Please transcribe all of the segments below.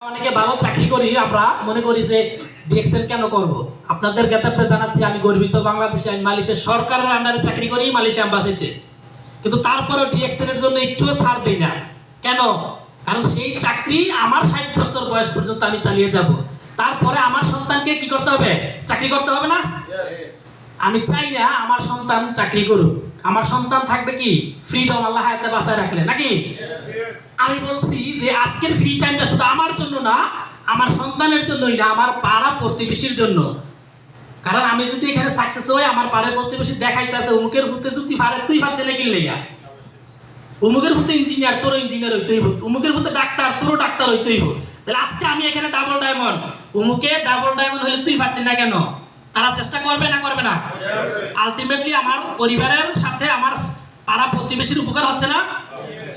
অনেকে ভালো চাকরি করি, আমরা মনে করি যে ডিএক্সএল কেন করব। আপনাদের জ্ঞাতার্থে জানাচ্ছি আমি গর্বিত বাংলাদেশে, আমি মালয়েশিয়ার সরকারের আন্ডারে চাকরি করি, মালয়েশিয়া এম্বাসিতে। কিন্তু তারপরেও ডিএক্সএল এর জন্য একটুও ছাড় দেই না। কেন? কারণ সেই চাকরি আমার 60 বছর বয়স পর্যন্ত আমি চালিয়ে যাব। তারপরে আমার সন্তানকে কি করতে হবে? চাকরি করতে হবে না? আমি চাই না আমার সন্তান চাকরি করুক। আমার সন্তান থাকবে কি ফ্রিডম, আল্লাহ হায়াতে বাঁচায় রাখলে নাকি। আমি বলছি যে আজকের ফ্রি টাইমটা শুধু আমার জন্য না, আমার সন্তানের জন্যই না, আমার পাড়া প্রতিবেশীর জন্য। কারণ আমি যদি এখানে সাকসেস হই, আমার পাড়া প্রতিবেশী দেখাইতেছে অমুকের ফুতে যদি পারে তুই পারতে না কিনলে গা, অমুকের ফুতে ইঞ্জিনিয়ার তোর ইঞ্জিনিয়ার হইতেই হোক, অমুকের ফুতে ডাক্তার তোরও ডাক্তার হইতেই হোক। তাহলে আজকে আমি এখানে ডাবল ডায়মন্ড, অমুকে ডাবল ডায়মন্ড হলে তুই পারতি না কেন? তারা চেষ্টা করবে না করবে না? আলটিমেটলি আমার পরিবারের সাথে আমার পাড়া প্রতিবেশীর উপকার হচ্ছে না,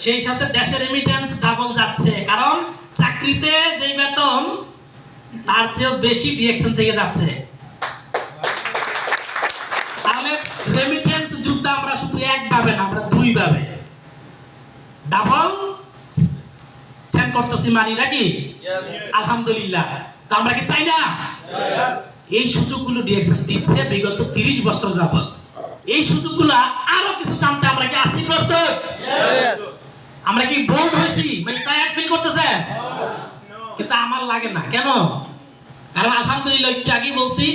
সেই সাথে দেশের রেমিটেন্স ডাবল যাচ্ছে। কারণ চাকরিতে যেই বেতন তার চেয়েও বেশি ডিএক্সএল থেকে যাচ্ছে। তাহলে রেমিটেন্স যুদ্ধ আমরা শুধু একভাবে না, আমরা দুই ভাবে ডাবল সেন্ড করতেছি মানি নাকি। আলহামদুলিল্লাহ। তো আমরা কি চাই না? এই সুযোগগুলো ডিএক্সএল দিচ্ছে বিগত 30 বছর যাবত। এই সুযোগগুলো আরো কিছু জানতে আমরা কি আছি প্রস্তুত? আমরা কি বোল্ড হয়েছি, মানে টায়ার্ড ফিল করতেছেন? কিন্তু আমার লাগে না। কেন? কারণ আলহামদুলিল্লাহ একটু আগে বলছি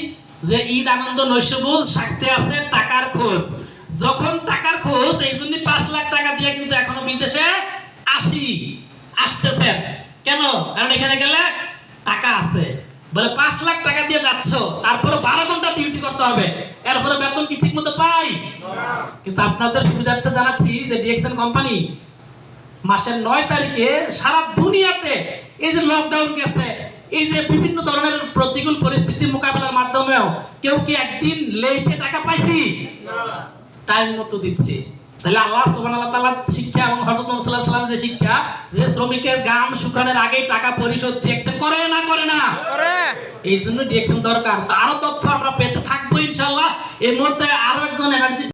যে ঈদ আনন্দ নৈশভোজ সাথে আছে টাকার খোঁজ। যখন টাকার খোঁজ, এই জন্য 5 লাখ টাকা দিয়ে কিন্তু এখনো বিদেশে আসতেছেন। কেন? কারণ এখানে গেলে টাকা আছে। বলে 5 লাখ টাকা দিয়ে যাচ্ছ, তারপরে 12 ঘন্টা ডিউটি করতে হবে, এরপরে বেতন কি ঠিক মতো পাই? কিন্তু আপনাদের সুবিধার্থে জানাচ্ছি যে ডিএক্সএল কোম্পানি মাসের 9 তারিখে সারা দুনিয়াতে এই যে লকডাউন গেছে, এই যে বিভিন্ন ধরনের প্রতিকূল পরিস্থিতি মোকাবেলার মাধ্যমেও কেউ কি একদিন লেটে টাকা পাইছি? টাইম মতো দিচ্ছে। তাহলে আল্লাহ সুবহানাহু ওয়া তাআলার শিক্ষা এবং হযরত মুহাম্মদ সাল্লাল্লাহু আলাইহি ওয়াসাল্লামের যে শিক্ষা, যে শ্রমিকের ঘাম শুকানোর আগেই টাকা পরিশোধ ডিএক্সএল করে না করে না? এই জন্য ডিএক্সএল দরকার। তো আরো তথ্য আমরা পেতে থাকবো ইনশাআল্লাহ। এই মুহূর্তে আরো একজন এনার্জি